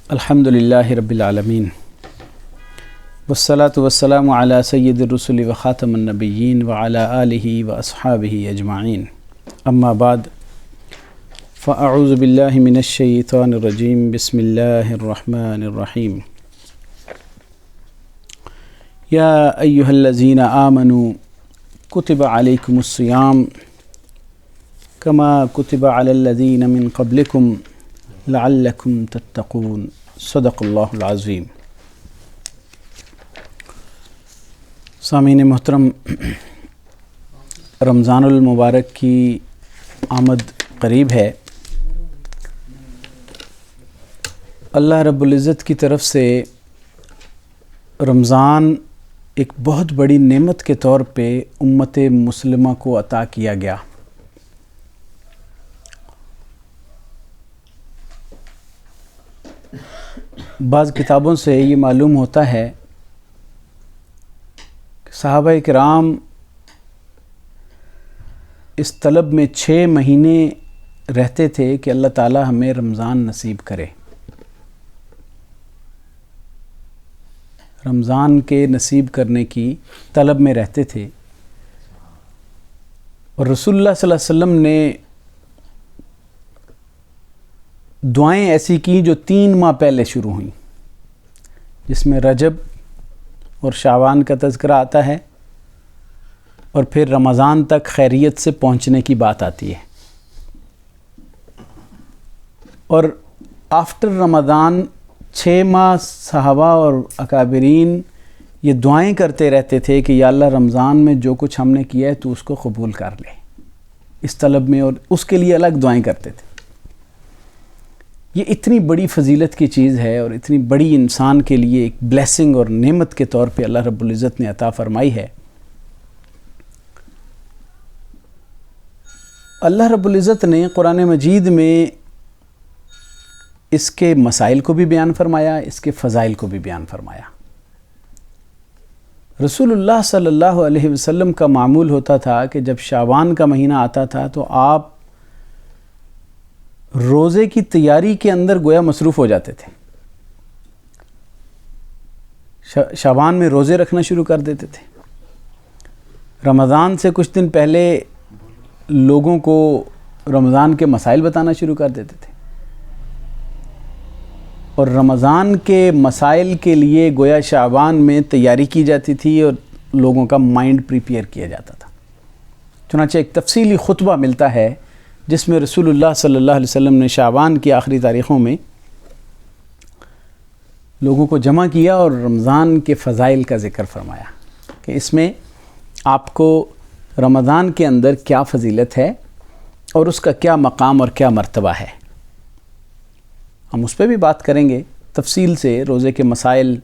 الحمدللہ رب العالمین والصلاة والسلام علی سید الرسل و خاتم النبیین وعلی آلہ و اصحابہ اجمعین اما بعد فاعوذ باللہ من الشیطان الرجیم بسم اللہ الرحمن الرحیم یا ایہا الذین آمنوا کتب علیکم الصیام کما کتب علی الذین من قبلکم لعلکم تتقون صدق اللہ العظیم۔ سامعین محترم، رمضان المبارک کی آمد قریب ہے۔ اللہ رب العزت کی طرف سے رمضان ایک بہت بڑی نعمت کے طور پہ امت مسلمہ کو عطا کیا گیا۔ بعض کتابوں سے یہ معلوم ہوتا ہے کہ صحابہ کرام اس طلب میں 6 مہینے رہتے تھے کہ اللہ تعالی ہمیں رمضان نصیب کرے، رمضان کے نصیب کرنے کی طلب میں رہتے تھے۔ اور رسول اللہ صلی اللہ علیہ وسلم نے دعائیں ایسی کی جو 3 ماہ پہلے شروع ہوئیں، جس میں رجب اور شعبان کا تذکرہ آتا ہے، اور پھر رمضان تک خیریت سے پہنچنے کی بات آتی ہے۔ اور آفٹر رمضان 6 ماہ صحابہ اور اکابرین یہ دعائیں کرتے رہتے تھے کہ یا اللہ رمضان میں جو کچھ ہم نے کیا ہے تو اس کو قبول کر لے، اس طلب میں، اور اس کے لیے الگ دعائیں کرتے تھے۔ یہ اتنی بڑی فضیلت کی چیز ہے اور اتنی بڑی انسان کے لیے ایک بلیسنگ اور نعمت کے طور پہ اللہ رب العزت نے عطا فرمائی ہے۔ اللہ رب العزت نے قرآن مجید میں اس کے مسائل کو بھی بیان فرمایا، اس کے فضائل کو بھی بیان فرمایا۔ رسول اللہ صلی اللہ علیہ وسلم کا معمول ہوتا تھا کہ جب شعبان کا مہینہ آتا تھا تو آپ روزے کی تیاری کے اندر گویا مصروف ہو جاتے تھے۔ شعبان میں روزے رکھنا شروع کر دیتے تھے۔ رمضان سے کچھ دن پہلے لوگوں کو رمضان کے مسائل بتانا شروع کر دیتے تھے، اور رمضان کے مسائل کے لیے گویا شعبان میں تیاری کی جاتی تھی اور لوگوں کا مائنڈ پریپیئر کیا جاتا تھا۔ چنانچہ ایک تفصیلی خطبہ ملتا ہے جس میں رسول اللہ صلی اللہ علیہ وسلم نے شعبان کی آخری تاریخوں میں لوگوں کو جمع کیا اور رمضان کے فضائل کا ذکر فرمایا کہ اس میں آپ کو رمضان کے اندر کیا فضیلت ہے اور اس کا کیا مقام اور کیا مرتبہ ہے۔ ہم اس پہ بھی بات کریں گے تفصیل سے، روزے کے مسائل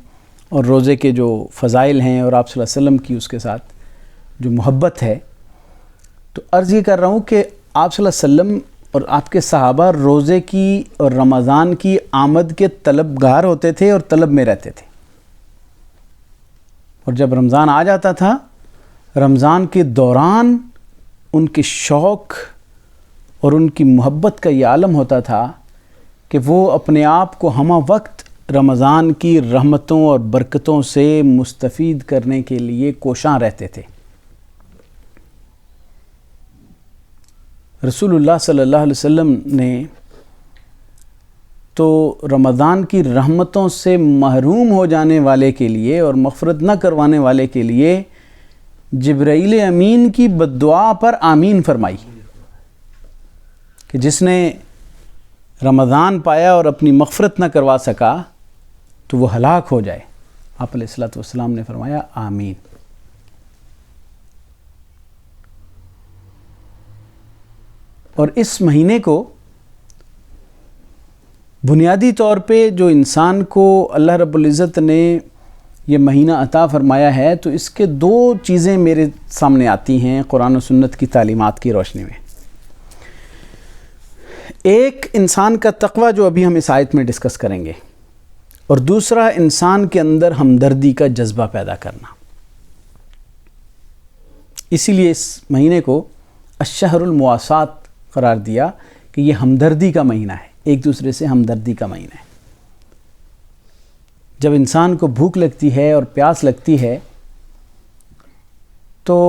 اور روزے کے جو فضائل ہیں اور آپ صلی اللہ علیہ وسلم کی اس کے ساتھ جو محبت ہے۔ تو عرض یہ کر رہا ہوں کہ آپ صلی اللہ علیہ وسلم اور آپ کے صحابہ روزے کی اور رمضان کی آمد کے طلبگار ہوتے تھے اور طلب میں رہتے تھے، اور جب رمضان آ جاتا تھا، رمضان کے دوران ان کے شوق اور ان کی محبت کا یہ عالم ہوتا تھا کہ وہ اپنے آپ کو ہمہ وقت رمضان کی رحمتوں اور برکتوں سے مستفید کرنے کے لیے کوشاں رہتے تھے۔ رسول اللہ صلی اللہ علیہ وسلم نے تو رمضان کی رحمتوں سے محروم ہو جانے والے کے لیے اور مغفرت نہ کروانے والے کے لیے جبرائیل امین کی بددعا پر آمین فرمائی کہ جس نے رمضان پایا اور اپنی مغفرت نہ کروا سکا تو وہ ہلاک ہو جائے۔ آپ علیہ الصلوۃ والسلام نے فرمایا آمین۔ اور اس مہینے کو بنیادی طور پہ جو انسان کو اللہ رب العزت نے یہ مہینہ عطا فرمایا ہے، تو اس کے 2 چیزیں میرے سامنے آتی ہیں قرآن و سنت کی تعلیمات کی روشنی میں۔ ایک انسان کا تقوی جو ابھی ہم اس آیت میں ڈسکس کریں گے، اور دوسرا انسان کے اندر ہمدردی کا جذبہ پیدا کرنا۔ اسی لیے اس مہینے کو الشہر المواسات قرار دیا کہ یہ ہمدردی کا مہینہ ہے، ایک دوسرے سے ہمدردی کا مہینہ ہے۔ جب انسان کو بھوک لگتی ہے اور پیاس لگتی ہے تو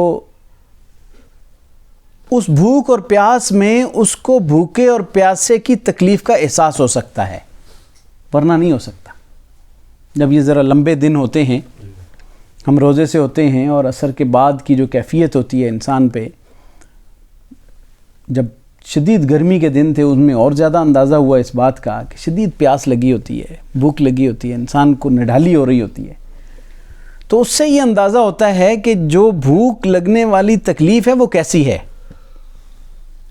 اس بھوک اور پیاس میں اس کو بھوکے اور پیاسے کی تکلیف کا احساس ہو سکتا ہے، ورنہ نہیں ہو سکتا۔ جب یہ ذرا لمبے دن ہوتے ہیں، ہم روزے سے ہوتے ہیں، اور عصر کے بعد کی جو کیفیت ہوتی ہے انسان پہ، جب شدید گرمی کے دن تھے اس میں اور زیادہ اندازہ ہوا اس بات کا کہ شدید پیاس لگی ہوتی ہے، بھوک لگی ہوتی ہے، انسان کو نڈھالی ہو رہی ہوتی ہے، تو اس سے یہ اندازہ ہوتا ہے کہ جو بھوک لگنے والی تکلیف ہے وہ کیسی ہے۔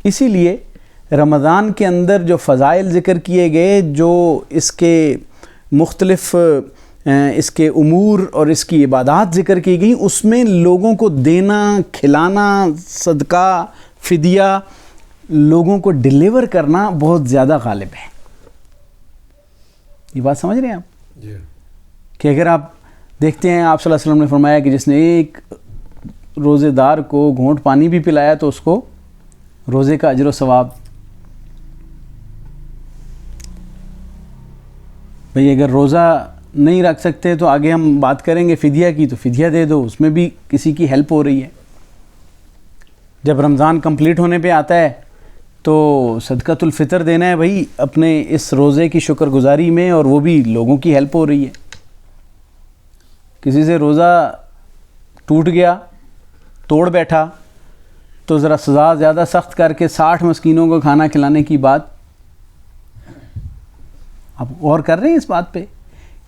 اسی لیے رمضان کے اندر جو فضائل ذکر کیے گئے، جو اس کے مختلف اس کے امور اور اس کی عبادات ذکر کی گئی، اس میں لوگوں کو دینا، کھلانا، صدقہ، فدیہ، لوگوں کو ڈیلیور کرنا بہت زیادہ غالب ہے۔ یہ بات سمجھ رہے ہیں آپ؟ کہ اگر آپ دیکھتے ہیں، آپ صلی اللہ علیہ وسلم نے فرمایا کہ جس نے ایک روزے دار کو گھونٹ پانی بھی پلایا تو اس کو روزے کا اجر و ثواب۔ بھئی اگر روزہ نہیں رکھ سکتے تو آگے ہم بات کریں گے فدیہ کی، تو فدیہ دے دو، اس میں بھی کسی کی ہیلپ ہو رہی ہے۔ جب رمضان کمپلیٹ ہونے پہ آتا ہے تو صدقۃ الفطر دینا ہے بھائی اپنے اس روزے کی شکر گزاری میں، اور وہ بھی لوگوں کی ہیلپ ہو رہی ہے۔ کسی سے روزہ ٹوٹ گیا، توڑ بیٹھا، تو ذرا سزا زیادہ سخت کر کے 60 مسکینوں کو کھانا کھلانے کی بات، آپ غور کر رہے ہیں اس بات پہ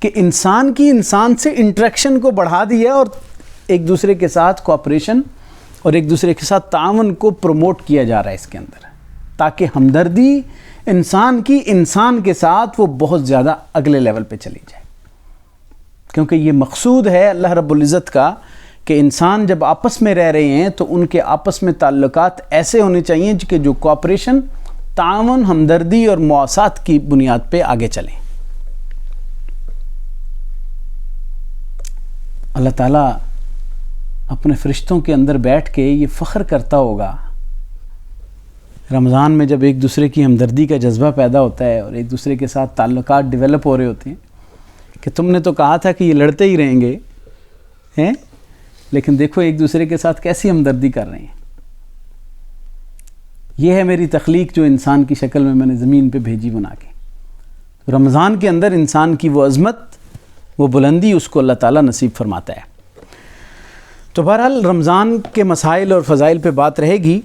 کہ انسان کی انسان سے انٹریکشن کو بڑھا دیا، اور ایک دوسرے کے ساتھ کوآپریشن اور ایک دوسرے کے ساتھ تعاون کو پروموٹ کیا جا رہا ہے اس کے اندر، تاکہ ہمدردی انسان کی انسان کے ساتھ وہ بہت زیادہ اگلے لیول پہ چلی جائے۔ کیونکہ یہ مقصود ہے اللہ رب العزت کا کہ انسان جب آپس میں رہ رہے ہیں تو ان کے آپس میں تعلقات ایسے ہونے چاہیے کہ جو کوآپریشن، تعاون، ہمدردی اور مواسات کی بنیاد پہ آگے چلیں۔ اللہ تعالیٰ اپنے فرشتوں کے اندر بیٹھ کے یہ فخر کرتا ہوگا رمضان میں جب ایک دوسرے کی ہمدردی کا جذبہ پیدا ہوتا ہے اور ایک دوسرے کے ساتھ تعلقات ڈیولپ ہو رہے ہوتے ہیں، کہ تم نے تو کہا تھا کہ یہ لڑتے ہی رہیں گے ہیں، لیکن دیکھو ایک دوسرے کے ساتھ کیسی ہمدردی کر رہے ہیں۔ یہ ہے میری تخلیق جو انسان کی شکل میں نے زمین پہ بھیجی بنا کے۔ رمضان کے اندر انسان کی وہ عظمت، وہ بلندی اس کو اللہ تعالیٰ نصیب فرماتا ہے۔ تو بہرحال رمضان کے مسائل اور فضائل پہ بات رہے گی۔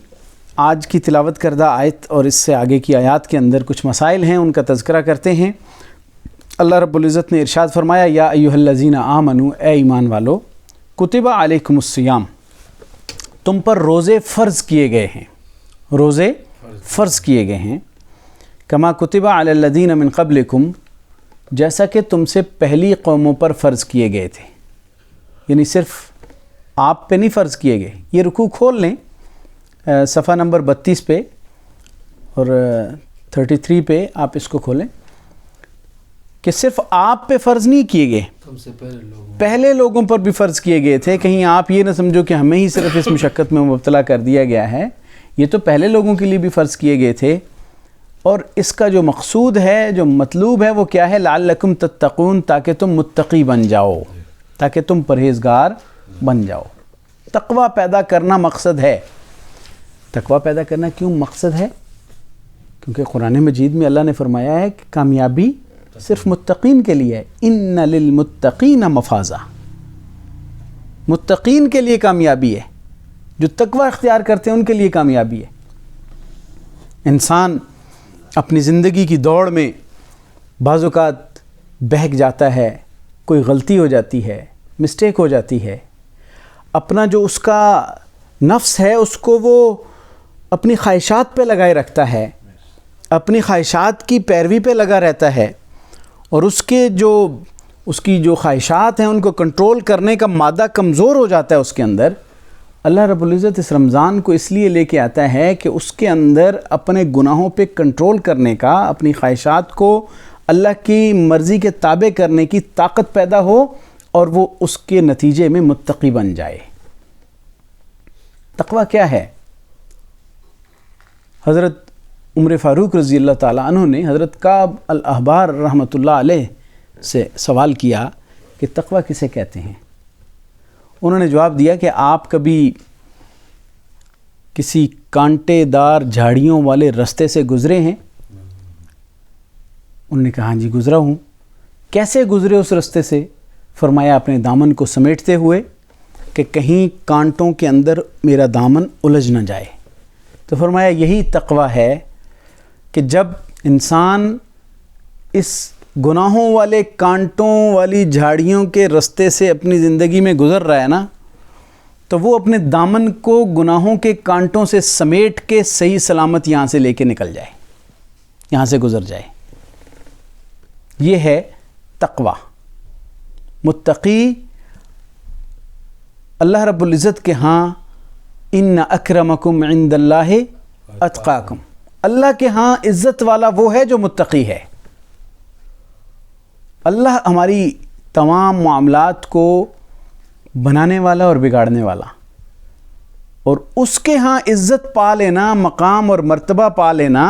آج کی تلاوت کردہ آیت اور اس سے آگے کی آیات کے اندر کچھ مسائل ہیں، ان کا تذکرہ کرتے ہیں۔ اللہ رب العزت نے ارشاد فرمایا، یا ایھا الذین آمنوا، اے ایمان والو، کتب علیکم الصیام، تم پر روزے فرض کیے گئے ہیں، روزے فرض کیے گئے ہیں، کما کتب علی الذین من قبلکم، جیسا کہ تم سے پہلی قوموں پر فرض کیے گئے تھے، یعنی صرف آپ پہ نہیں فرض کیے گئے۔ یہ رکوع کھول لیں صفحہ نمبر 32 پہ اور 33 پہ، آپ اس کو کھولیں کہ صرف آپ پہ فرض نہیں کیے گئے، پہلے لوگوں پر بھی فرض کیے گئے تھے۔ کہیں آپ یہ نہ سمجھو کہ ہمیں ہی صرف اس مشقت میں مبتلا کر دیا گیا ہے، یہ تو پہلے لوگوں کے لیے بھی فرض کیے گئے تھے۔ اور اس کا جو مقصود ہے، جو مطلوب ہے، وہ کیا ہے؟ لعلکم تتقون، تاکہ تم متقی بن جاؤ، تاکہ تم پرہیزگار بن جاؤ۔ تقوی پیدا کرنا مقصد ہے۔ تقوی پیدا کرنا کیوں مقصد ہے؟ کیونکہ قرآن مجید میں اللہ نے فرمایا ہے کہ کامیابی صرف متقین کے لیے ہے۔ ان للمتقین مفازہ، متقین کے لیے کامیابی ہے، جو تقوی اختیار کرتے ہیں ان کے لیے کامیابی ہے۔ انسان اپنی زندگی کی دوڑ میں بعض اوقات بہک جاتا ہے، کوئی غلطی ہو جاتی ہے، مسٹیک ہو جاتی ہے، اپنا جو اس کا نفس ہے اس کو وہ اپنی خواہشات پہ لگائے رکھتا ہے، اپنی خواہشات کی پیروی پہ لگا رہتا ہے، اور اس کی جو خواہشات ہیں ان کو کنٹرول کرنے کا مادہ کمزور ہو جاتا ہے اس کے اندر۔ اللہ رب العزت اس رمضان کو اس لیے لے کے آتا ہے کہ اس کے اندر اپنے گناہوں پہ کنٹرول کرنے کا، اپنی خواہشات کو اللہ کی مرضی کے تابع کرنے کی طاقت پیدا ہو، اور وہ اس کے نتیجے میں متقی بن جائے۔ تقوی کیا ہے؟ حضرت عمر فاروق رضی اللہ تعالیٰ عنہ نے حضرت کعب الاحبار رحمۃ اللہ علیہ سے سوال کیا کہ تقوی کسے کہتے ہیں؟ انہوں نے جواب دیا کہ آپ کبھی کسی کانٹے دار جھاڑیوں والے رستے سے گزرے ہیں؟ انہوں نے کہا ہاں جی گزرا ہوں۔ کیسے گزرے اس رستے سے؟ فرمایا اپنے دامن کو سمیٹتے ہوئے کہ کہیں کانٹوں کے اندر میرا دامن الجھ نہ جائے۔ تو فرمایا یہی تقوی ہے کہ جب انسان اس گناہوں والے کانٹوں والی جھاڑیوں کے رستے سے اپنی زندگی میں گزر رہا ہے نا، تو وہ اپنے دامن کو گناہوں کے کانٹوں سے سمیٹ کے صحیح سلامت یہاں سے لے کے نکل جائے، یہاں سے گزر جائے۔ یہ ہے تقوی۔ متقی اللہ رب العزت کے ہاں ان اکرمکم عند اللہ اتقاکم، اللہ کے ہاں عزت والا وہ ہے جو متقی ہے۔ اللہ ہماری تمام معاملات کو بنانے والا اور بگاڑنے والا، اور اس کے ہاں عزت پا لینا، مقام اور مرتبہ پا لینا،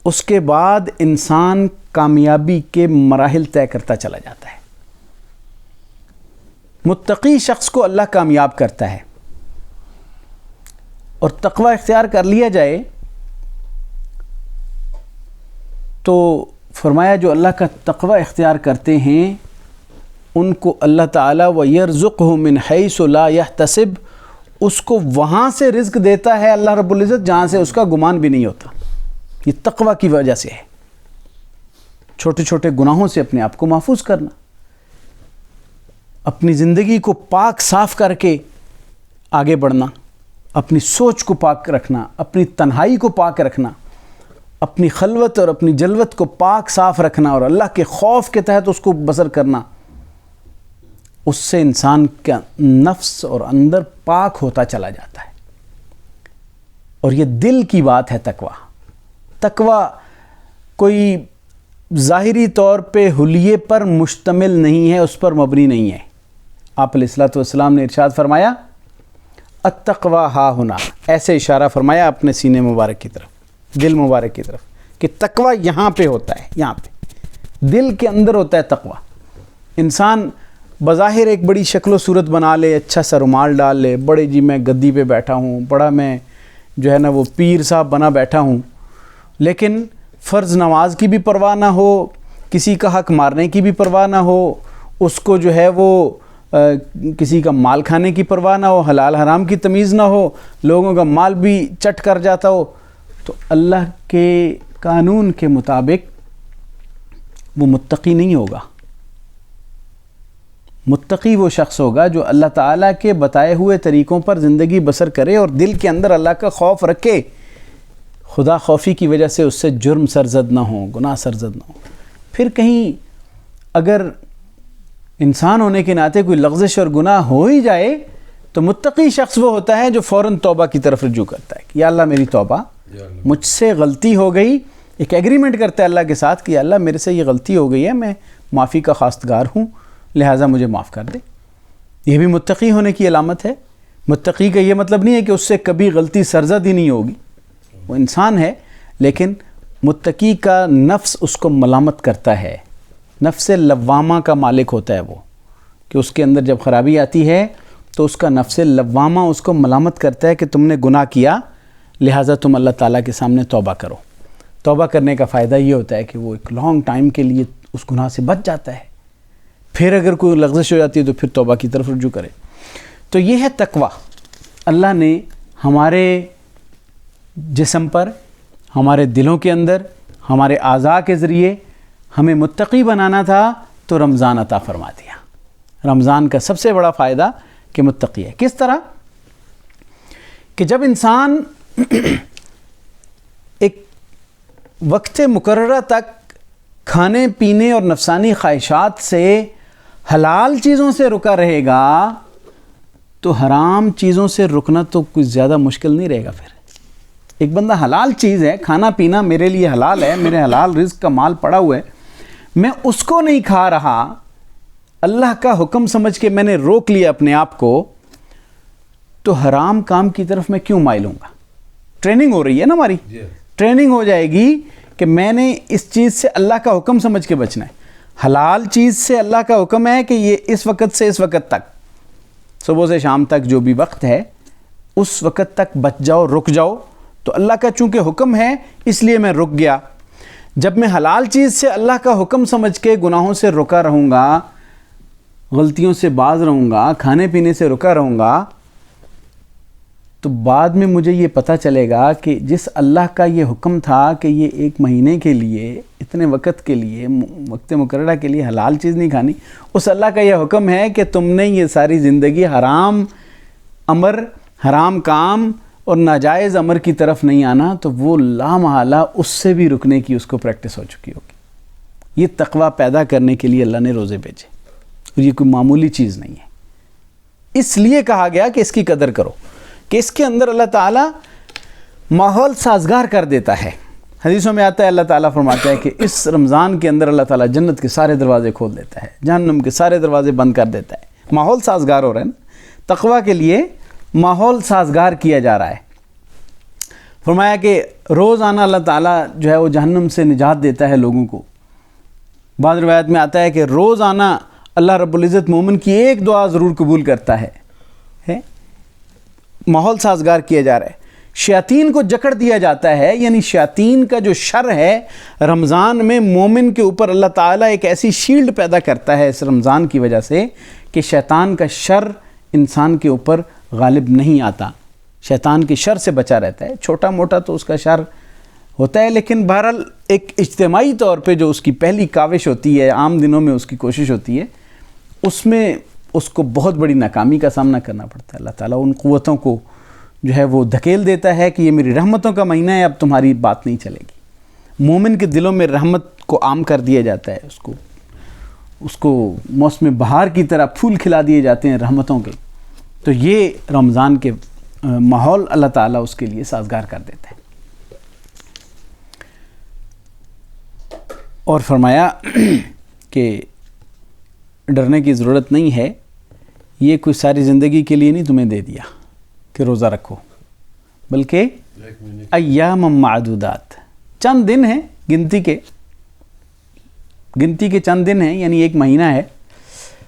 اس کے بعد انسان کامیابی کے مراحل طے کرتا چلا جاتا ہے۔ متقی شخص کو اللہ کامیاب کرتا ہے، اور تقوی اختیار کر لیا جائے تو فرمایا جو اللہ کا تقوی اختیار کرتے ہیں ان کو اللہ تعالیٰ وَيَرْزُقْهُ مِنْ حَيْثُ لَا يَحْتَسِبْ، اس کو وہاں سے رزق دیتا ہے اللہ رب العزت جہاں سے اس کا گمان بھی نہیں ہوتا۔ یہ تقوی کی وجہ سے ہے۔ چھوٹے چھوٹے گناہوں سے اپنے آپ کو محفوظ کرنا، اپنی زندگی کو پاک صاف کر کے آگے بڑھنا، اپنی سوچ کو پاک رکھنا، اپنی تنہائی کو پاک رکھنا، اپنی خلوت اور اپنی جلوت کو پاک صاف رکھنا، اور اللہ کے خوف کے تحت اس کو بسر کرنا، اس سے انسان کا نفس اور اندر پاک ہوتا چلا جاتا ہے۔ اور یہ دل کی بات ہے تقوی۔ تقوی کوئی ظاہری طور پہ حلیے پر مشتمل نہیں ہے، اس پر مبنی نہیں ہے۔ آپ علیہ الصلوۃ والسلام نے ارشاد فرمایا التقوی ہا ہنا، ایسے اشارہ فرمایا اپنے سینے مبارک کی طرف، دل مبارک کی طرف، کہ تقوی یہاں پہ ہوتا ہے، یہاں پہ دل کے اندر ہوتا ہے تقوی۔ انسان بظاہر ایک بڑی شکل و صورت بنا لے، اچھا سا رومال ڈال لے، بڑے جی میں گدی پہ بیٹھا ہوں، بڑا میں جو ہے نا وہ پیر صاحب بنا بیٹھا ہوں، لیکن فرض نماز کی بھی پرواہ نہ ہو، کسی کا حق مارنے کی بھی پرواہ نہ ہو، اس کو جو ہے وہ کسی کا مال کھانے کی پرواہ نہ ہو، حلال حرام کی تمیز نہ ہو، لوگوں کا مال بھی چٹ کر جاتا ہو، تو اللہ کے قانون کے مطابق وہ متقی نہیں ہوگا۔ متقی وہ شخص ہوگا جو اللہ تعالیٰ کے بتائے ہوئے طریقوں پر زندگی بسر کرے اور دل کے اندر اللہ کا خوف رکھے، خدا خوفی کی وجہ سے اس سے جرم سرزد نہ ہو، گناہ سرزد نہ ہو۔ پھر کہیں اگر انسان ہونے کے ناطے کوئی لغزش اور گناہ ہو ہی جائے تو متقی شخص وہ ہوتا ہے جو فوراً توبہ کی طرف رجوع کرتا ہے کہ یا اللہ میری توبہ، مجھ سے غلطی ہو گئی، ایک ایگریمنٹ کرتا ہے اللہ کے ساتھ کہ یا اللہ میرے سے یہ غلطی ہو گئی ہے، میں معافی کا خواستگار ہوں، لہٰذا مجھے معاف کر دے۔ یہ بھی متقی ہونے کی علامت ہے۔ متقی کا یہ مطلب نہیں ہے کہ اس سے کبھی غلطی سرزد ہی نہیں ہوگی، وہ انسان ہے، لیکن متقی کا نفس اس کو ملامت کرتا ہے، نفس لوامہ کا مالک ہوتا ہے وہ، کہ اس کے اندر جب خرابی آتی ہے تو اس کا نفس لوامہ اس کو ملامت کرتا ہے کہ تم نے گناہ کیا، لہٰذا تم اللہ تعالیٰ کے سامنے توبہ کرو۔ توبہ کرنے کا فائدہ یہ ہوتا ہے کہ وہ ایک لانگ ٹائم کے لیے اس گناہ سے بچ جاتا ہے، پھر اگر کوئی لغزش ہو جاتی ہے تو پھر توبہ کی طرف رجوع کرے۔ تو یہ ہے تقوی۔ اللہ نے ہمارے جسم پر، ہمارے دلوں کے اندر، ہمارے اعضاء کے ذریعے ہمیں متقی بنانا تھا تو رمضان عطا فرما دیا۔ رمضان کا سب سے بڑا فائدہ کہ متقی ہے۔ کس طرح کہ جب انسان ایک وقت مقررہ تک کھانے پینے اور نفسانی خواہشات سے، حلال چیزوں سے رکا رہے گا تو حرام چیزوں سے رکنا تو کچھ زیادہ مشکل نہیں رہے گا۔ پھر ایک بندہ حلال چیز ہے، کھانا پینا میرے لیے حلال ہے، میرے حلال رزق کا مال پڑا ہوا ہے، میں اس کو نہیں کھا رہا، اللہ کا حکم سمجھ کے میں نے روک لیا اپنے آپ کو، تو حرام کام کی طرف میں کیوں مائل ہوں گا؟ ٹریننگ ہو رہی ہے نا ہماری، ٹریننگ ہو جائے گی کہ میں نے اس چیز سے اللہ کا حکم سمجھ کے بچنا ہے۔ حلال چیز سے اللہ کا حکم ہے کہ یہ اس وقت سے اس وقت تک، صبح سے شام تک جو بھی وقت ہے اس وقت تک بچ جاؤ، رک جاؤ. تو اللہ کا چونکہ حکم ہے اس لیے میں رک گیا. جب میں حلال چیز سے اللہ کا حکم سمجھ کے گناہوں سے رکا رہوں گا، غلطیوں سے باز رہوں گا، کھانے پینے سے رکا رہوں گا، تو بعد میں مجھے یہ پتہ چلے گا کہ جس اللہ کا یہ حکم تھا کہ یہ 1 مہینے کے لیے، اتنے وقت کے لیے، وقت مقررہ کے لیے حلال چیز نہیں کھانی، اس اللہ کا یہ حکم ہے کہ تم نے یہ ساری زندگی حرام امر، حرام کام اور ناجائز امر کی طرف نہیں آنا، تو وہ لامحالہ اس سے بھی رکنے کی اس کو پریکٹس ہو چکی ہوگی. یہ تقوی پیدا کرنے کے لیے اللہ نے روزے بھیجے، اور یہ کوئی معمولی چیز نہیں ہے. اس لیے کہا گیا کہ اس کی قدر کرو، کہ اس کے اندر اللہ تعالیٰ ماحول سازگار کر دیتا ہے. حدیثوں میں آتا ہے اللہ تعالیٰ فرماتا ہے کہ اس رمضان کے اندر اللہ تعالیٰ جنت کے سارے دروازے کھول دیتا ہے، جہنم کے سارے دروازے بند کر دیتا ہے. ماحول سازگار ہو رہا ہے نا، تقوی کے لیے ماحول سازگار کیا جا رہا ہے. فرمایا کہ روزانہ اللہ تعالیٰ جو ہے وہ جہنم سے نجات دیتا ہے لوگوں کو. بعض روایت میں آتا ہے کہ روزانہ اللہ رب العزت مومن کی ایک دعا ضرور قبول کرتا ہے. ماحول سازگار کیا جا رہا ہے. شیاطین کو جکڑ دیا جاتا ہے، یعنی شیاطین کا جو شر ہے رمضان میں مومن کے اوپر اللہ تعالیٰ ایک ایسی شیلڈ پیدا کرتا ہے اس رمضان کی وجہ سے کہ شیطان کا شر انسان کے اوپر غالب نہیں آتا، شیطان کی شر سے بچا رہتا ہے. چھوٹا موٹا تو اس کا شر ہوتا ہے، لیکن بہرحال ایک اجتماعی طور پہ جو اس کی پہلی کاوش ہوتی ہے، عام دنوں میں اس کی کوشش ہوتی ہے، اس میں اس کو بہت بڑی ناکامی کا سامنا کرنا پڑتا ہے. اللہ تعالیٰ ان قوتوں کو جو ہے وہ دھکیل دیتا ہے کہ یہ میری رحمتوں کا مہینہ ہے، اب تمہاری بات نہیں چلے گی. مومن کے دلوں میں رحمت کو عام کر دیا جاتا ہے، اس کو موسم بہار کی طرح پھول کھلا دیے جاتے ہیں رحمتوں کے. تو یہ رمضان کے ماحول اللہ تعالیٰ اس کے لیے سازگار کر دیتا ہے. اور فرمایا کہ ڈرنے کی ضرورت نہیں ہے، یہ کوئی ساری زندگی کے لیے نہیں تمہیں دے دیا کہ روزہ رکھو، بلکہ ایام معدودات، چند دن ہیں، گنتی کے چند دن ہیں، یعنی 1 مہینہ ہے.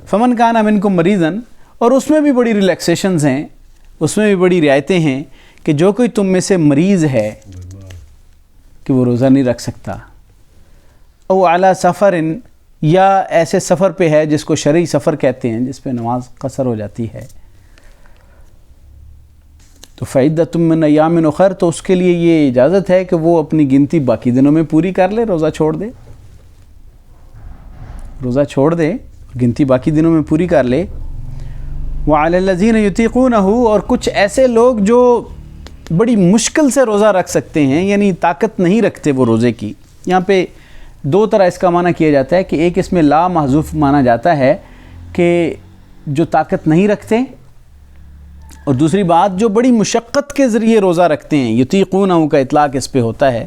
فمن کان منکم مریضا، اور اس میں بھی بڑی ریلیکسیشنز ہیں، اس میں بھی بڑی رعایتیں ہیں کہ جو کوئی تم میں سے مریض ہے کہ وہ روزہ نہیں رکھ سکتا، او علی سفر، یا ایسے سفر پہ ہے جس کو شرعی سفر کہتے ہیں، جس پہ نماز قصر ہو جاتی ہے، تو فعدۃ من ایام اخر، تو اس کے لیے یہ اجازت ہے کہ وہ اپنی گنتی باقی دنوں میں پوری کر لے، روزہ چھوڑ دے، گنتی باقی دنوں میں پوری کر لے. وعلی الذین یطیقونہ، اور کچھ ایسے لوگ جو بڑی مشکل سے روزہ رکھ سکتے ہیں، یعنی طاقت نہیں رکھتے وہ روزے کی. یہاں پہ 2 طرح اس کا معنی کیا جاتا ہے کہ ایک اس میں لا محذوف مانا جاتا ہے کہ جو طاقت نہیں رکھتے، اور دوسری بات جو بڑی مشقت کے ذریعے روزہ رکھتے ہیں. یطیقونہ کا اطلاق اس پہ ہوتا ہے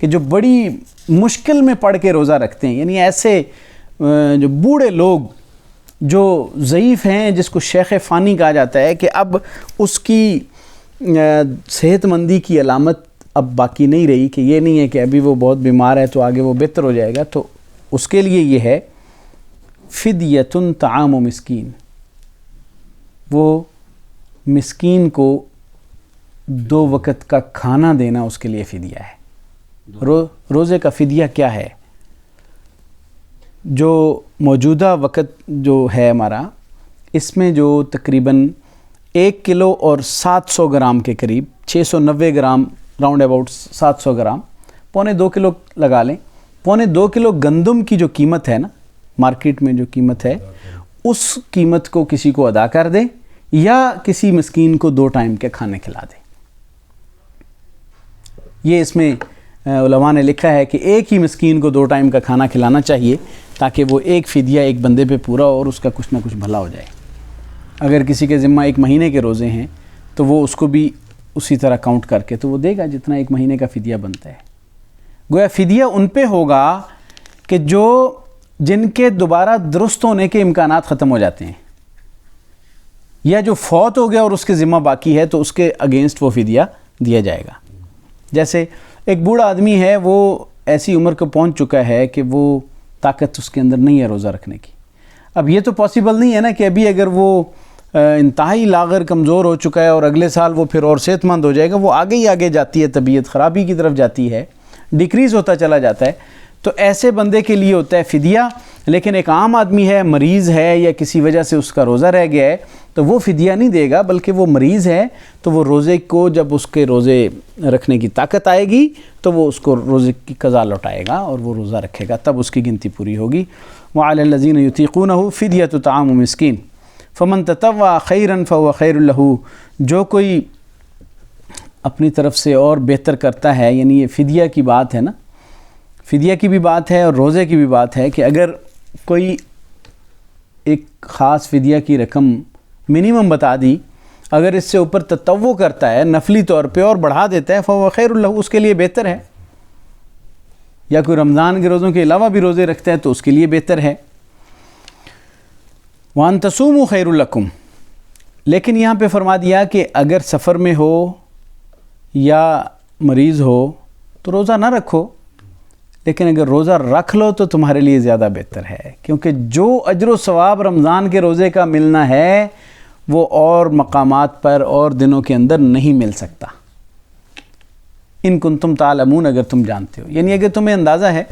کہ جو بڑی مشکل میں پڑھ کے روزہ رکھتے ہیں، یعنی ایسے جو بوڑھے لوگ جو ضعیف ہیں، جس کو شیخ فانی کہا جاتا ہے کہ اب اس کی صحت مندی کی علامت اب باقی نہیں رہی، کہ یہ نہیں ہے کہ ابھی وہ بہت بیمار ہے تو آگے وہ بہتر ہو جائے گا، تو اس کے لیے یہ ہے فدیۃ طعام مسکین، وہ مسکین کو 2 وقت کا کھانا دینا اس کے لیے فدیہ ہے. روزے کا فدیہ کیا ہے؟ جو موجودہ وقت جو ہے ہمارا، اس میں جو تقریباً 1 کلو اور 700 گرام کے قریب، 690 گرام راؤنڈ اباؤٹ 700 گرام، 1.25 کلو لگا لیں، 1.25 کلو گندم کی جو قیمت ہے نا مارکیٹ میں جو قیمت ہے، اس قیمت کو کسی کو ادا کر دے، یا کسی مسکین کو 2 ٹائم کے کھانے کھلا دے. یہ اس میں علماء نے لکھا ہے کہ ایک ہی مسکین کو 2 ٹائم کا کھانا کھلانا چاہیے، تاکہ وہ ایک فدیہ ایک بندے پہ پورا ہو اور اس کا کچھ نہ کچھ بھلا ہو جائے. اگر کسی کے ذمہ 1 مہینے کے روزے ہیں تو وہ اس کو بھی اسی طرح کاؤنٹ کر کے تو وہ دے گا جتنا 1 مہینے کا فدیہ بنتا ہے. گویا فدیہ ان پہ ہوگا کہ جن کے دوبارہ درست ہونے کے امکانات ختم ہو جاتے ہیں، یا جو فوت ہو گیا اور اس کے ذمہ باقی ہے تو اس کے اگینسٹ وہ فدیہ دیا جائے گا. جیسے ایک بوڑھا آدمی ہے، وہ ایسی عمر کو پہنچ چکا ہے کہ وہ طاقت اس کے اندر نہیں ہے روزہ رکھنے کی۔ اب یہ تو پاسبل نہیں ہے نا کہ ابھی اگر وہ انتہائی لاغر کمزور ہو چکا ہے اور اگلے سال وہ پھر اور صحت مند ہو جائے گا، وہ آگے ہی آگے جاتی ہے، طبیعت خرابی کی طرف جاتی ہے، ڈیکریز ہوتا چلا جاتا ہے، تو ایسے بندے کے لیے ہوتا ہے فدیہ۔ لیکن ایک عام آدمی ہے، مریض ہے، یا کسی وجہ سے اس کا روزہ رہ گیا ہے، تو وہ فدیہ نہیں دے گا، بلکہ وہ مریض ہے تو وہ روزے کو جب اس کے روزے رکھنے کی طاقت آئے گی تو وہ اس کو روزے کی قضا لوٹائے گا اور وہ روزہ رکھے گا، تب اس کی گنتی پوری ہوگی۔ وعلی الذین یطیقونہ فدیۃ طعام مسکین فمن تطوع خیرا فهو خیر له، جو کوئی اپنی طرف سے اور بہتر کرتا ہے، یعنی یہ فدیہ کی بات ہے نا، فدیہ کی بھی بات ہے اور روزے کی بھی بات ہے کہ اگر کوئی ایک خاص فدیہ کی رقم منیمم بتا دی، اگر اس سے اوپر تطوع کرتا ہے نفلی طور پہ اور بڑھا دیتا ہے فهو خیر له، اس کے لیے بہتر ہے، یا کوئی رمضان کے روزوں کے علاوہ بھی روزے رکھتا ہے تو اس کے لیے بہتر ہے۔ وَأَن تَصُومُوا خَيْرٌ لَكُمْ، لیکن یہاں پہ فرما دیا کہ اگر سفر میں ہو یا مریض ہو تو روزہ نہ رکھو، لیکن اگر روزہ رکھ لو تو تمہارے لیے زیادہ بہتر ہے، کیونکہ جو اجر و ثواب رمضان کے روزے کا ملنا ہے وہ اور مقامات پر اور دنوں کے اندر نہیں مل سکتا۔ ان کنتم تعلمون، اگر تم جانتے ہو، یعنی اگر تمہیں اندازہ ہے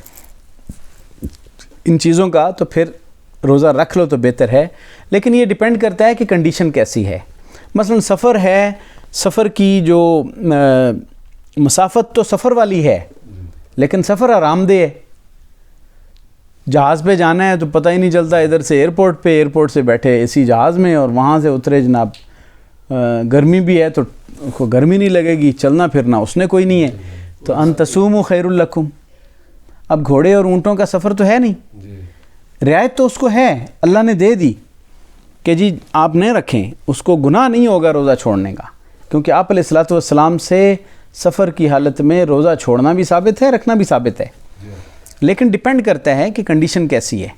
ان چیزوں کا تو پھر روزہ رکھ لو تو بہتر ہے۔ لیکن یہ ڈیپینڈ کرتا ہے کہ کنڈیشن کیسی ہے۔ مثلا سفر ہے، سفر کی جو مسافت تو سفر والی ہے، لیکن سفر آرام دہ ہے۔ جہاز پہ جانا ہے تو پتہ ہی نہیں چلتا، ادھر سے ایئرپورٹ پہ، ایئرپورٹ سے بیٹھے اسی جہاز میں اور وہاں سے اترے جناب گرمی بھی ہے تو کو گرمی نہیں لگے گی، چلنا پھرنا اس نے کوئی نہیں ہے، تو ان تصوموا خیر لکم۔ اب گھوڑے اور اونٹوں کا سفر تو ہے نہیں، رعایت تو اس کو ہے، اللہ نے دے دی کہ جی آپ نہیں رکھیں، اس کو گناہ نہیں ہوگا روزہ چھوڑنے کا، کیونکہ آپ علیہ الصلوۃ والسلام سے سفر کی حالت میں روزہ چھوڑنا بھی ثابت ہے، رکھنا بھی ثابت ہے، لیکن ڈیپینڈ کرتا ہے کہ کنڈیشن کیسی ہے۔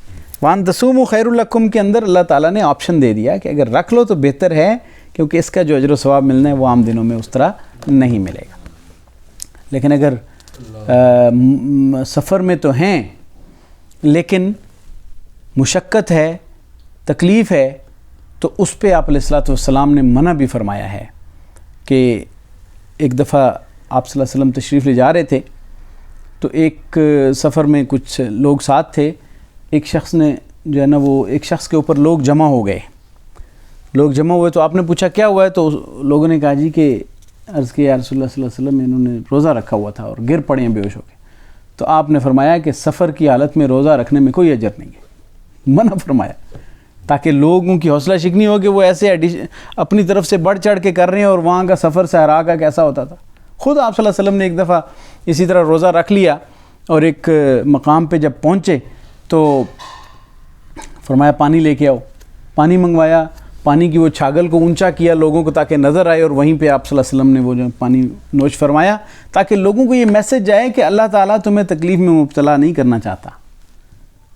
وَأَن تَصُومُوا خَيْرٌ لَكُمْ کے اندر اللہ تعالیٰ نے آپشن دے دیا کہ اگر رکھ لو تو بہتر ہے، کیونکہ اس کا جو اجر و ثواب ملنا ہے وہ عام دنوں میں اس طرح نہیں ملے گا۔ لیکن اگر سفر میں تو ہیں لیکن مشقت ہے، تکلیف ہے، تو اس پہ آپ علیہ الصلوۃ والسلام نے منع بھی فرمایا ہے کہ ایک دفعہ آپ صلی اللہ علیہ وسلم تشریف لے جا رہے تھے تو ایک سفر میں کچھ لوگ ساتھ تھے، ایک شخص نے جو ہے نا وہ ایک شخص کے اوپر لوگ جمع ہو گئے، لوگ جمع ہوئے تو آپ نے پوچھا کیا ہوا ہے، تو لوگوں نے کہا جی کہ عرض کیا یا رسول اللہ صلی اللہ علیہ وسلم، انہوں نے روزہ رکھا ہوا تھا اور گر پڑے ہیں بے ہوش ہو کے۔ تو آپ نے فرمایا کہ سفر کی حالت میں روزہ رکھنے میں کوئی اجر نہیں ہے، منع فرمایا، تاکہ لوگوں کی حوصلہ شکنی ہو کہ وہ ایسے اپنی طرف سے بڑھ چڑھ کے کر رہے ہیں اور وہاں کا سفر صحرا کا کیسا ہوتا تھا۔ خود آپ صلی اللہ علیہ وسلم نے ایک دفعہ اسی طرح روزہ رکھ لیا اور ایک مقام پہ جب پہنچے تو فرمایا پانی لے کے آؤ، پانی منگوایا، پانی کی وہ چھاگل کو اونچا کیا لوگوں کو تاکہ نظر آئے، اور وہیں پہ آپ صلی اللہ علیہ وسلم نے وہ جو پانی نوش فرمایا، تاکہ لوگوں کو یہ میسج جائے کہ اللہ تعالیٰ تمہیں تکلیف میں مبتلا نہیں کرنا چاہتا،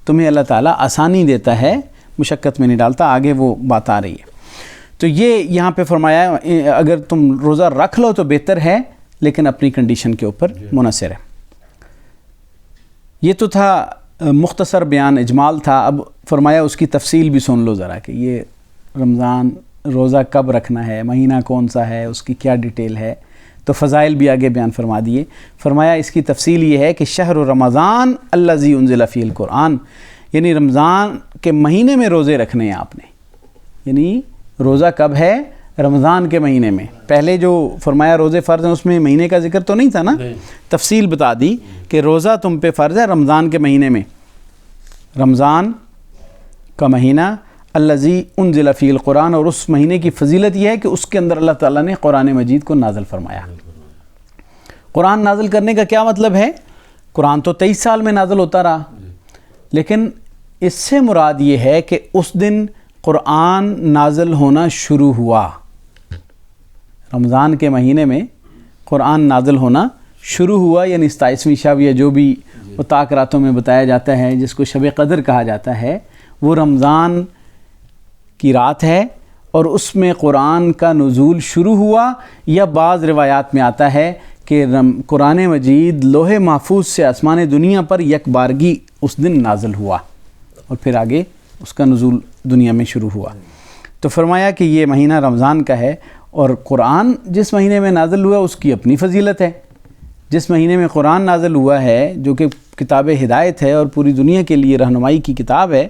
تمہیں اللہ تعالیٰ آسانی دیتا ہے، مشقت میں نہیں ڈالتا۔ آگے وہ بات آ رہی ہے، تو یہ یہاں پہ فرمایا اگر تم روزہ رکھ لو تو بہتر ہے، لیکن اپنی کنڈیشن کے اوپر منحصر ہے۔ یہ تو تھا مختصر بیان، اجمال تھا۔ اب فرمایا اس کی تفصیل بھی سن لو ذرا کہ یہ رمضان روزہ کب رکھنا ہے، مہینہ کون سا ہے، اس کی کیا ڈیٹیل ہے، تو فضائل بھی آگے بیان فرما دیے۔ فرمایا اس کی تفصیل یہ ہے کہ شہر رمضان الذی انزل فیہ القرآن، یعنی رمضان کے مہینے میں روزے رکھنے ہیں آپ نے، یعنی روزہ کب ہے، رمضان کے مہینے میں۔ پہلے جو فرمایا روزے فرض ہیں اس میں مہینے کا ذکر تو نہیں تھا نا، تفصیل بتا دی کہ روزہ تم پہ فرض ہے رمضان کے مہینے میں، رمضان کا مہینہ الذی انزل فیہ القرآن، اور اس مہینے کی فضیلت یہ ہے کہ اس کے اندر اللہ تعالیٰ نے قرآن مجید کو نازل فرمایا۔ قرآن نازل کرنے کا کیا مطلب ہے؟ قرآن تو 23 سال میں نازل ہوتا رہا، لیکن اس سے مراد یہ ہے کہ اس دن قرآن نازل ہونا شروع ہوا، رمضان کے مہینے میں قرآن نازل ہونا شروع ہوا، یعنی 27ویں شب یا جو بھی وہ طاق راتوں میں بتایا جاتا ہے جس کو شب قدر کہا جاتا ہے، وہ رمضان کی رات ہے اور اس میں قرآن کا نزول شروع ہوا، یا بعض روایات میں آتا ہے کہ قرآن مجید لوح محفوظ سے آسمان دنیا پر یک بارگی اس دن نازل ہوا اور پھر آگے اس کا نزول دنیا میں شروع ہوا۔ تو فرمایا کہ یہ مہینہ رمضان کا ہے، اور قرآن جس مہینے میں نازل ہوا اس کی اپنی فضیلت ہے۔ جس مہینے میں قرآن نازل ہوا ہے جو کہ کتاب ہدایت ہے اور پوری دنیا کے لیے رہنمائی کی کتاب ہے،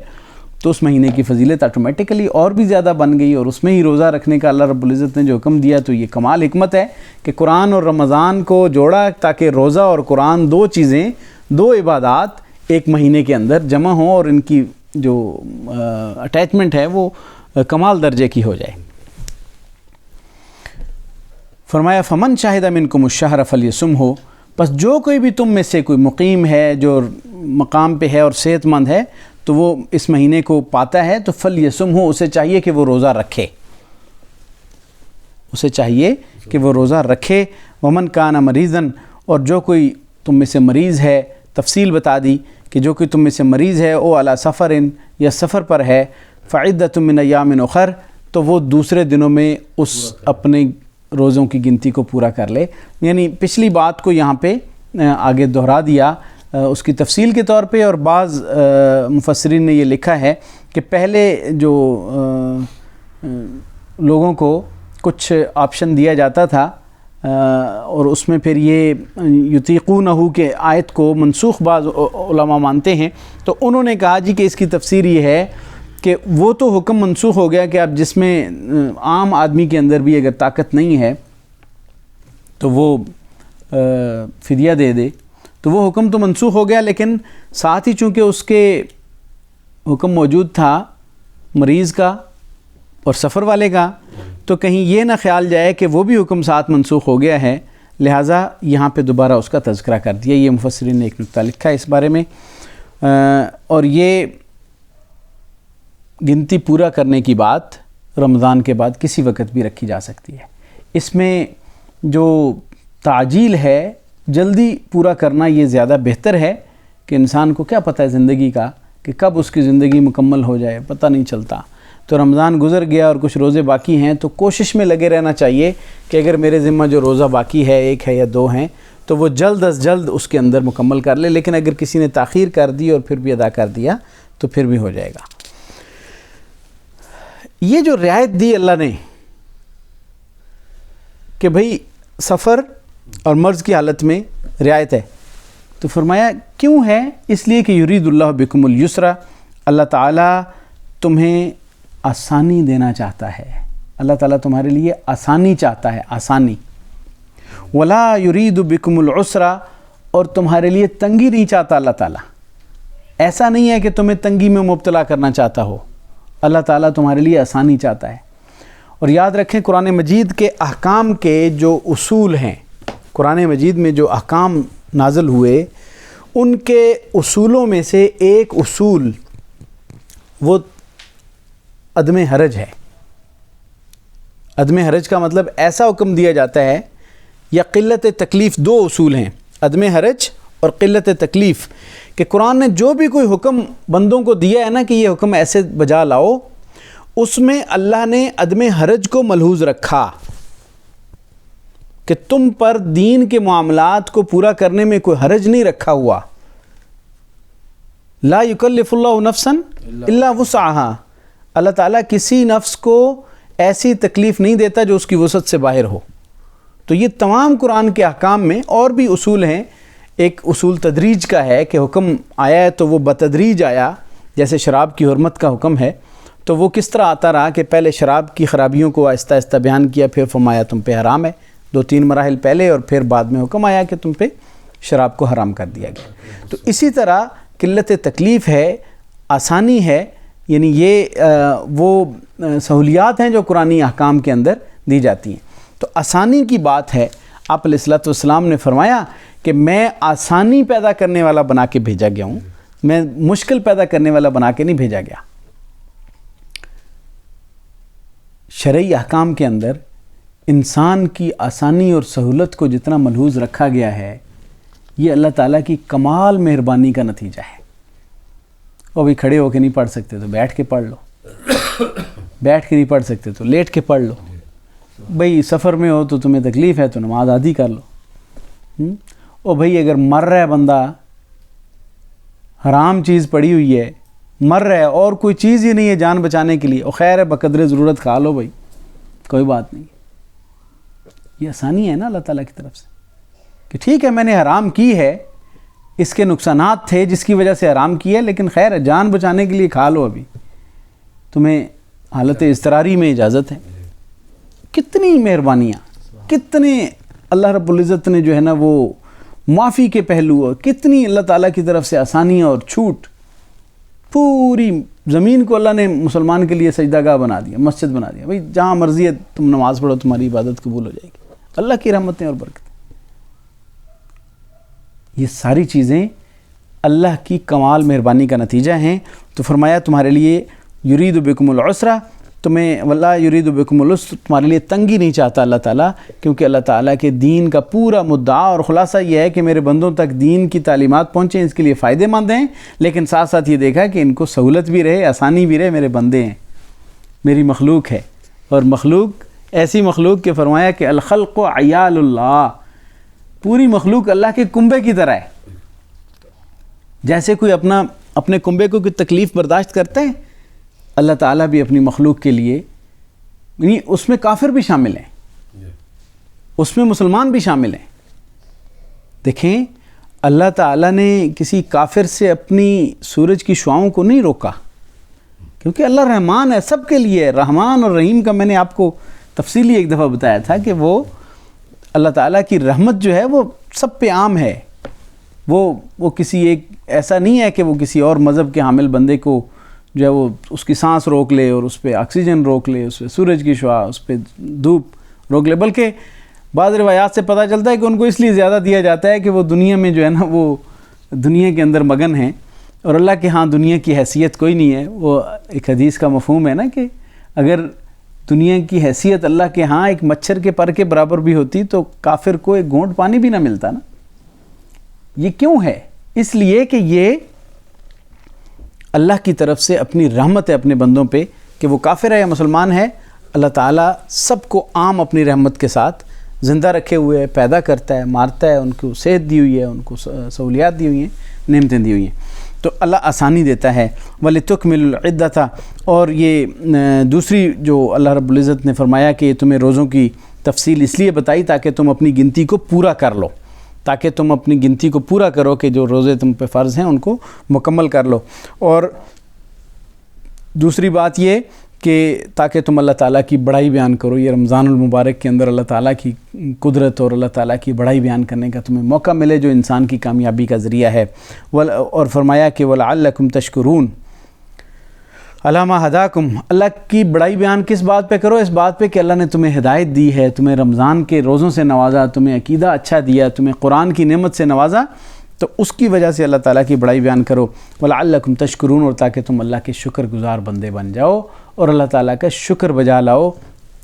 تو اس مہینے کی فضیلت آٹومیٹکلی اور بھی زیادہ بن گئی، اور اس میں ہی روزہ رکھنے کا اللہ رب العزت نے جو حکم دیا، تو یہ کمال حکمت ہے کہ قرآن اور رمضان کو جوڑا تاکہ روزہ اور قرآن دو چیزیں، دو عبادات ایک مہینے کے اندر جمع ہوں اور ان کی جو اٹیچمنٹ ہے وہ کمال درجے کی ہو جائے۔ فرمایا فمن شاہد منکم الشہر فلیصمہ، بس جو کوئی بھی تم میں سے کوئی مقیم ہے، جو مقام پہ ہے اور صحت مند ہے، تو وہ اس مہینے کو پاتا ہے تو فلیصمہ، اسے چاہیے کہ وہ روزہ رکھے، اسے چاہیے کہ وہ روزہ رکھے۔ ومن کان مریضا، اور جو کوئی تم میں سے مریض ہے، تفصیل بتا دی کہ جو کوئی تم میں سے مریض ہے او علی سفر، یا سفر پر ہے، فعدۃ من ایام اخر، تو وہ دوسرے دنوں میں اس اپنے روزوں کی گنتی کو پورا کر لے۔ یعنی پچھلی بات کو یہاں پہ آگے دہرا دیا اس کی تفصیل کے طور پہ، اور بعض مفسرین نے یہ لکھا ہے کہ پہلے جو لوگوں کو کچھ آپشن دیا جاتا تھا، اور اس میں پھر یہ یطیقونہ کے آیت کو منسوخ بعض علماء مانتے ہیں، تو انہوں نے کہا جی کہ اس کی تفسیر یہ ہے کہ وہ تو حکم منسوخ ہو گیا کہ اب جس میں عام آدمی کے اندر بھی اگر طاقت نہیں ہے تو وہ فدیہ دے دے، تو وہ حکم تو منسوخ ہو گیا، لیکن ساتھ ہی چونکہ اس کے حکم موجود تھا مریض کا اور سفر والے کا، تو کہیں یہ نہ خیال جائے کہ وہ بھی حکم ساتھ منسوخ ہو گیا ہے، لہٰذا یہاں پہ دوبارہ اس کا تذکرہ کر دیا۔ یہ مفسرین نے ایک نکتہ لکھا ہے اس بارے میں، اور یہ گنتی پورا کرنے کی بات رمضان کے بعد کسی وقت بھی رکھی جا سکتی ہے۔ اس میں جو تعجیل ہے، جلدی پورا کرنا، یہ زیادہ بہتر ہے کہ انسان کو کیا پتہ ہے زندگی کا کہ کب اس کی زندگی مکمل ہو جائے، پتہ نہیں چلتا۔ تو رمضان گزر گیا اور کچھ روزے باقی ہیں، تو کوشش میں لگے رہنا چاہیے کہ اگر میرے ذمہ جو روزہ باقی ہے، ایک ہے یا دو ہیں، تو وہ جلد از جلد اس کے اندر مکمل کر لے، لیکن اگر کسی نے تاخیر کر دی اور پھر بھی ادا کر دیا تو پھر بھی ہو جائے گا۔ یہ جو رعایت دی اللہ نے کہ بھئی سفر اور مرض کی حالت میں رعایت ہے، تو فرمایا کیوں ہے؟ اس لیے کہ یرید اللہ بکم الیسر، اللہ تعالیٰ تمہیں آسانی دینا چاہتا ہے، اللہ تعالیٰ تمہارے لیے آسانی چاہتا ہے، آسانی۔ ولا یرید بکم العسر، اور تمہارے لیے تنگی نہیں چاہتا اللہ تعالیٰ، ایسا نہیں ہے کہ تمہیں تنگی میں مبتلا کرنا چاہتا ہو، اللہ تعالیٰ تمہارے لیے آسانی چاہتا ہے۔ اور یاد رکھیں قرآن مجید کے احکام کے جو اصول ہیں، قرآن مجید میں جو احکام نازل ہوئے، ان کے اصولوں میں سے ایک اصول وہ عدم حرج ہے۔ عدم حرج کا مطلب ایسا حکم دیا جاتا ہے، یا قلت تکلیف، دو اصول ہیں، عدم حرج اور قلت تکلیف، کہ قرآن نے جو بھی کوئی حکم بندوں کو دیا ہے نا کہ یہ حکم ایسے بجا لاؤ، اس میں اللہ نے عدم حرج کو ملحوظ رکھا کہ تم پر دین کے معاملات کو پورا کرنے میں کوئی حرج نہیں رکھا ہوا۔ لا یکلف اللہ نفسا الا وسعہا، اللہ تعالیٰ کسی نفس کو ایسی تکلیف نہیں دیتا جو اس کی وسعت سے باہر ہو۔ تو یہ تمام قرآن کے احکام میں اور بھی اصول ہیں۔ ایک اصول تدریج کا ہے کہ حکم آیا ہے تو وہ بتدریج آیا، جیسے شراب کی حرمت کا حکم ہے تو وہ کس طرح آتا رہا کہ پہلے شراب کی خرابیوں کو آہستہ آہستہ بیان کیا، پھر فرمایا تم پہ حرام ہے، 2-3 مراحل پہلے، اور پھر بعد میں حکم آیا کہ تم پہ شراب کو حرام کر دیا گیا۔ تو اسی طرح قلت تکلیف ہے، آسانی ہے، یعنی یہ وہ سہولیات ہیں جو قرآنی احکام کے اندر دی جاتی ہیں۔ تو آسانی کی بات ہے، آپ علیہ الصلوۃ والسلام نے فرمایا کہ میں آسانی پیدا کرنے والا بنا کے بھیجا گیا ہوں، میں مشکل پیدا کرنے والا بنا کے نہیں بھیجا گیا۔ شرعی احکام کے اندر انسان کی آسانی اور سہولت کو جتنا ملحوظ رکھا گیا ہے، یہ اللہ تعالیٰ کی کمال مہربانی کا نتیجہ ہے۔ وہ بھی کھڑے ہو کے نہیں پڑھ سکتے تو بیٹھ کے پڑھ لو، بیٹھ کے نہیں پڑھ سکتے تو لیٹ کے پڑھ لو، بھئی سفر میں ہو تو تمہیں تکلیف ہے تو نماز آدھی کر لو، او بھئی اگر مر رہا ہے بندہ حرام چیز پڑی ہوئی ہے، مر رہا ہے اور کوئی چیز ہی نہیں ہے جان بچانے کے لیے، اور خیر ہے بقدر ضرورت کھا لو بھائی، کوئی بات نہیں. یہ آسانی ہے نا اللہ تعالیٰ کی طرف سے کہ ٹھیک ہے میں نے حرام کی ہے، اس کے نقصانات تھے جس کی وجہ سے حرام کی ہے، لیکن خیر ہے جان بچانے کے لیے کھا لو، ابھی تمہیں حالت اضطراری میں اجازت ہے. کتنی مہربانیاں، کتنے اللہ رب العزت نے جو ہے نا وہ معافی کے پہلو، اور کتنی اللہ تعالیٰ کی طرف سے آسانیاں اور چھوٹ. پوری زمین کو اللہ نے مسلمان کے لیے سجدہ گاہ بنا دیا، مسجد بنا دیا، بھئی جہاں مرضی ہے تم نماز پڑھو، تمہاری عبادت قبول ہو جائے گی. اللہ کی رحمتیں اور برکتیں. یہ ساری چیزیں اللہ کی کمال مہربانی کا نتیجہ ہیں. تو فرمایا تمہارے لیے یرید بکم العسرہ، تمہیں واللہ یرید بکم العسر، تمہارے لیے تنگی نہیں چاہتا اللہ تعالیٰ، کیونکہ اللہ تعالیٰ کے دین کا پورا مدعا اور خلاصہ یہ ہے کہ میرے بندوں تک دین کی تعلیمات پہنچیں، اس کے لیے فائدے مند ہیں، لیکن ساتھ ساتھ یہ دیکھا کہ ان کو سہولت بھی رہے، آسانی بھی رہے. میرے بندے ہیں، میری مخلوق ہے، اور مخلوق ایسی مخلوق کہ فرمایا کہ الخلق عیال اللہ، پوری مخلوق اللہ کے کنبے کی طرح ہے. جیسے کوئی اپنے کنبے کو کوئی تکلیف برداشت کرتے ہیں، اللہ تعالیٰ بھی اپنی مخلوق کے لیے، یعنی اس میں کافر بھی شامل ہیں، اس میں مسلمان بھی شامل ہیں. دیکھیں اللہ تعالیٰ نے کسی کافر سے اپنی سورج کی شعاؤں کو نہیں روکا، کیونکہ اللہ رحمان ہے، سب کے لیے. رحمان اور رحیم کا میں نے آپ کو تفصیلی ایک دفعہ بتایا تھا کہ وہ اللہ تعالیٰ کی رحمت جو ہے وہ سب پہ عام ہے. وہ کسی ایک ایسا نہیں ہے کہ وہ کسی اور مذہب کے حامل بندے کو جو ہے وہ اس کی سانس روک لے اور اس پہ آکسیجن روک لے، اس پہ سورج کی شعاع، اس پہ دھوپ روک لے. بلکہ بعض روایات سے پتہ چلتا ہے کہ ان کو اس لیے زیادہ دیا جاتا ہے کہ وہ دنیا میں جو ہے نا وہ دنیا کے اندر مگن ہیں، اور اللہ کے ہاں دنیا کی حیثیت کوئی نہیں ہے. وہ ایک حدیث کا مفہوم ہے نا کہ اگر دنیا کی حیثیت اللہ کے ہاں ایک مچھر کے پر کے برابر بھی ہوتی تو کافر کو ایک گھونٹ پانی بھی نہ ملتا نا. یہ کیوں ہے؟ اس لیے کہ یہ اللہ کی طرف سے اپنی رحمت ہے اپنے بندوں پہ، کہ وہ کافر ہے یا مسلمان ہے، اللہ تعالیٰ سب کو عام اپنی رحمت کے ساتھ زندہ رکھے ہوئے ہے، پیدا کرتا ہے، مارتا ہے، ان کو صحت دی ہوئی ہے، ان کو سہولیات دی ہوئی ہیں، نعمتیں دی ہوئی ہیں. تو اللہ آسانی دیتا ہے. وَلِتُكْمِلُ الْعِدَّةَ، اور یہ دوسری جو اللہ رب العزت نے فرمایا کہ تمہیں روزوں کی تفصیل اس لیے بتائی تاکہ تم اپنی گنتی کو پورا کر لو، تاکہ تم اپنی گنتی کو پورا کرو کہ جو روزے تم پہ فرض ہیں ان کو مکمل کر لو. اور دوسری بات یہ کہ تاکہ تم اللہ تعالیٰ کی بڑائی بیان کرو. یہ رمضان المبارک کے اندر اللہ تعالیٰ کی قدرت اور اللہ تعالیٰ کی بڑائی بیان کرنے کا تمہیں موقع ملے، جو انسان کی کامیابی کا ذریعہ ہے. اور فرمایا کہ وَلَعَلَّكُمْ تَشْكُرُونَ عَلَىٰ مَا هَدَاكُمْ، اللہ کی بڑائی بیان کس بات پہ کرو؟ اس بات پہ کہ اللہ نے تمہیں ہدایت دی ہے، تمہیں رمضان کے روزوں سے نوازا، تمہیں عقیدہ اچھا دیا، تمہیں قرآن کی نعمت سے نوازا، تو اس کی وجہ سے اللہ تعالیٰ کی بڑائی بیان کرو. وَلَعَلَّكُمْ تَشْكُرُونَ، اور تاکہ تم اللہ کے شکر گزار بندے بن جاؤ اور اللہ تعالیٰ کا شکر بجا لاؤ،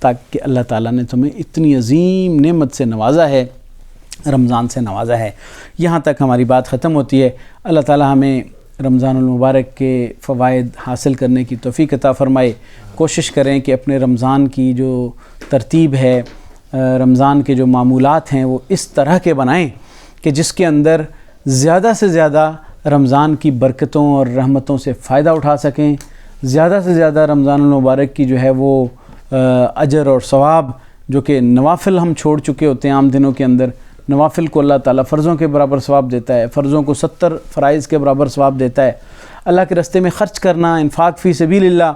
تاکہ اللہ تعالیٰ نے تمہیں اتنی عظیم نعمت سے نوازا ہے، رمضان سے نوازا ہے. یہاں تک ہماری بات ختم ہوتی ہے. اللہ تعالیٰ ہمیں رمضان المبارک کے فوائد حاصل کرنے کی توفیق عطا فرمائے. کوشش کریں کہ اپنے رمضان کی جو ترتیب ہے، رمضان کے جو معمولات ہیں، وہ اس طرح کے بنائیں کہ جس کے اندر زیادہ سے زیادہ رمضان کی برکتوں اور رحمتوں سے فائدہ اٹھا سکیں، زیادہ سے زیادہ رمضان المبارک کی جو ہے وہ اجر اور ثواب، جو کہ نوافل ہم چھوڑ چکے ہوتے ہیں عام دنوں کے اندر، نوافل کو اللہ تعالیٰ فرضوں کے برابر ثواب دیتا ہے، فرضوں کو 70 فرائض کے برابر ثواب دیتا ہے. اللہ کے راستے میں خرچ کرنا، انفاق فی سبیل اللہ،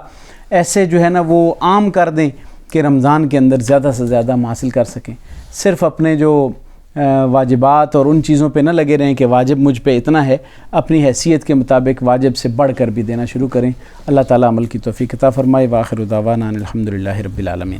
ایسے جو ہے نا وہ عام کر دیں کہ رمضان کے اندر زیادہ سے زیادہ ہم حاصل کر سکیں. صرف اپنے جو واجبات اور ان چیزوں پہ نہ لگے رہیں کہ واجب مجھ پہ اتنا ہے، اپنی حیثیت کے مطابق واجب سے بڑھ کر بھی دینا شروع کریں. اللہ تعالیٰ عمل کی توفیق عطا فرمائے. وآخر دعوانا الحمدللہ رب العالمین.